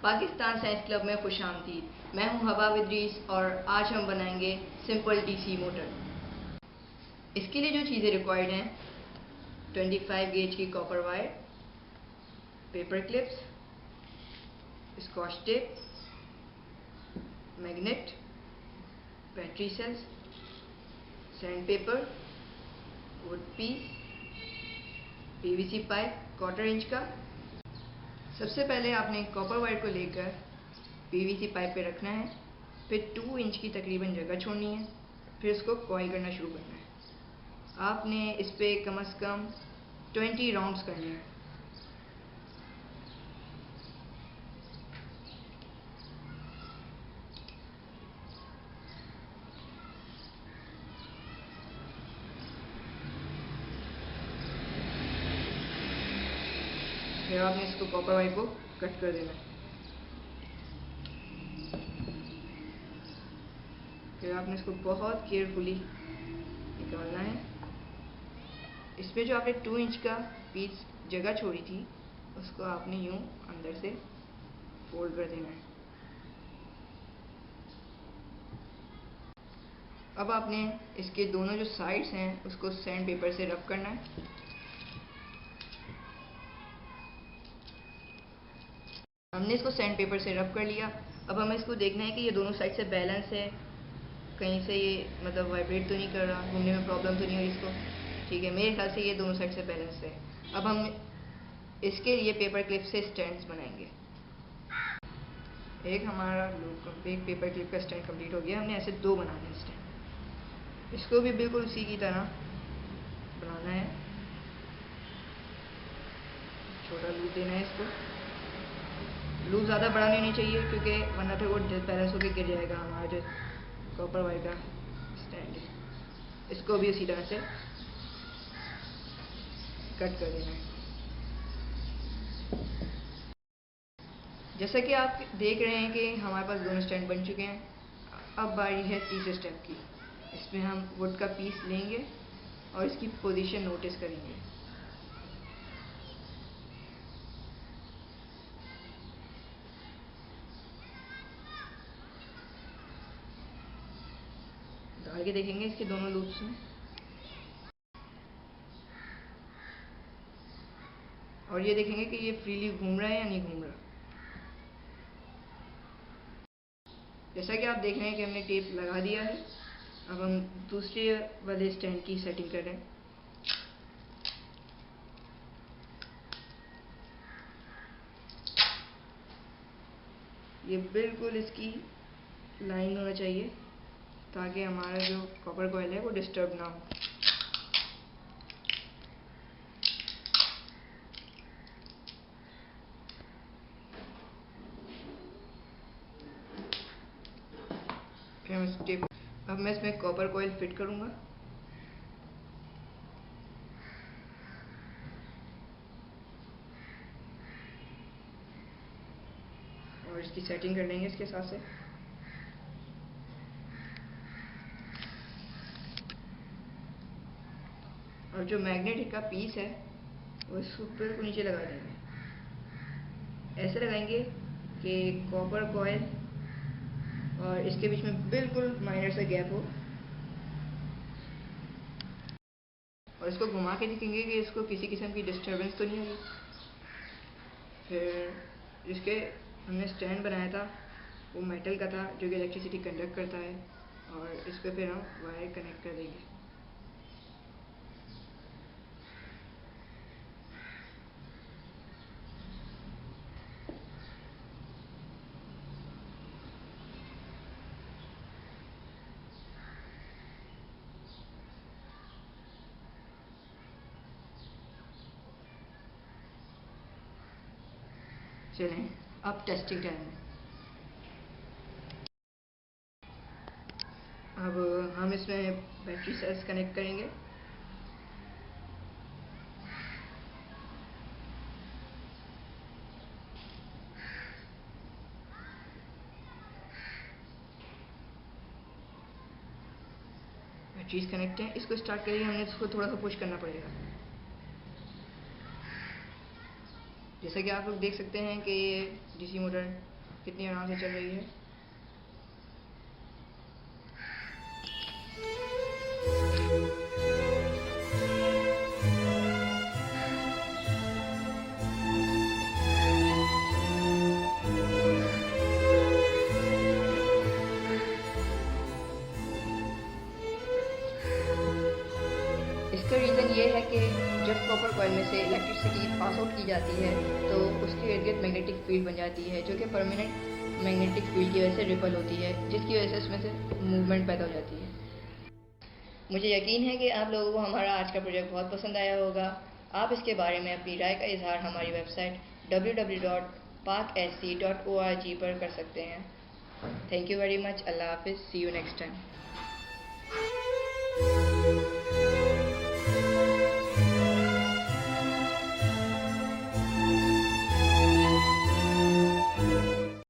Pakistan science club में खुशामदीद। मैं हूं हवा विद्रीस और आज हम बनाएंगे सिंपल डीसी मोटर। इसके लिए जो चीज़ें रिक्वायर्ड हैं, 25 गेज की copper wire, paper clips, scotch tape, magnet, battery cells, sand paper, wood piece, PVC pipe 1/4 inch का। सबसे पहले आपने कॉपर वायर को लेकर पीवीसी पाइप पे रखना है, फिर 2 इंच की तकरीबन जगह छोड़नी है, फिर इसको कॉइल करना शुरू करना है। आपने इस पे कम से कम 20 राउंड्स करने हैं। फिर आपने इसको कॉपर वायर को कट कर देना है। फिर आपने इसको बहुत केयरफुली निकालना है। इसमें जो आपने 2 इंच का पीस जगह छोड़ी थी, उसको आपने यूं अंदर से फोल्ड कर देना है। अब आपने इसके दोनों जो साइड्स हैं उसको सैंड पेपर से रब करना है। हमने इसको सैंड पेपर से रब कर लिया। अब हमें इसको देखना है कि ये दोनों साइड से बैलेंस है, कहीं से ये मतलब वाइब्रेट तो नहीं कर रहा, घूमने में प्रॉब्लम तो नहीं हो रही इसको। ठीक है, मेरे ख्याल से ये दोनों साइड से बैलेंस है। अब हम इसके लिए पेपर क्लिप से स्टैंड्स बनाएंगे। एक पेपर क्लिप का स्टैंड कंप्लीट हो गया। हमने ऐसे 2 बनाने हैं स्टैंड। इसको भी बिल्कुल उसी की तरह बनाना है। छोटा लूप देना है इसको। लूप ज़्यादा बड़ा नहीं चाहिए, क्योंकि वरना फिर वो डिसबैलेंस होकर गिर जाएगा हमारा जो कॉपर वायर का स्टैंड है। इसको भी उसी तरह से कट कर देना है। जैसा कि आप देख रहे हैं कि हमारे पास दोनों स्टैंड बन चुके हैं। अब बारी है तीसरे स्टेप की। इसमें हम वुड का पीस लेंगे और इसकी पोजीशन नोटिस करेंगे। डाल के देखेंगे इसके दोनों लूप्स में, और ये देखेंगे कि ये फ्रीली घूम रहा है या नहीं घूम रहा। जैसा कि आप देख रहे हैं कि हमने टेप लगा दिया है। अब हम दूसरे वाले स्टैंड की सेटिंग कर रहे हैं। ये बिल्कुल इसकी लाइन होना चाहिए, ताकि हमारा जो कॉपर कॉइल है वो डिस्टर्ब ना हो। फिर हम अब मैं इसमें कॉपर कॉइल फिट करूंगा और इसकी सेटिंग कर लेंगे इसके साथ से। और जो मैग्नेट का पीस है वो इसको बिल्कुल नीचे लगा देंगे। ऐसे लगाएंगे कि कॉपर कॉइल और इसके बीच में बिल्कुल माइनर सा गैप हो, और इसको घुमा के देखेंगे कि इसको किसी किस्म की डिस्टर्बेंस तो नहीं होगी। फिर इसके हमने स्टैंड बनाया था, वो मेटल का था जो कि इलेक्ट्रिसिटी कंडक्ट करता है, और इस पर फिर हम वायर कनेक्ट कर देंगे। चलें, अब टेस्टिंग टाइम है। अब हम इसमें बैटरी सेल्स कनेक्ट करेंगे। बैटरीज कनेक्ट है। इसको स्टार्ट करेंगे, हमने इसको थोड़ा सा पुश करना पड़ेगा। जैसा कि आप लोग देख सकते हैं कि ये डीसी मोटर कितनी आराम से चल रही है। इसका रीज़न ये है कि जब कॉपर कॉइल में से इलेक्ट्रिसिटी पास आउट की जाती है तो उसके इर्द गिर्द मैग्नेटिक फील्ड बन जाती है, जो कि परमानेंट मैग्नेटिक फील्ड की वजह से रिपल होती है, जिसकी वजह से उसमें से मूवमेंट पैदा हो जाती है। मुझे यकीन है कि आप लोगों को हमारा आज का प्रोजेक्ट बहुत पसंद आया होगा। आप इसके बारे में अपनी राय का इजहार हमारी वेबसाइट www.paksc.org पर कर सकते हैं। Thank you very much. अल्लाह हाफिज़। See you next time.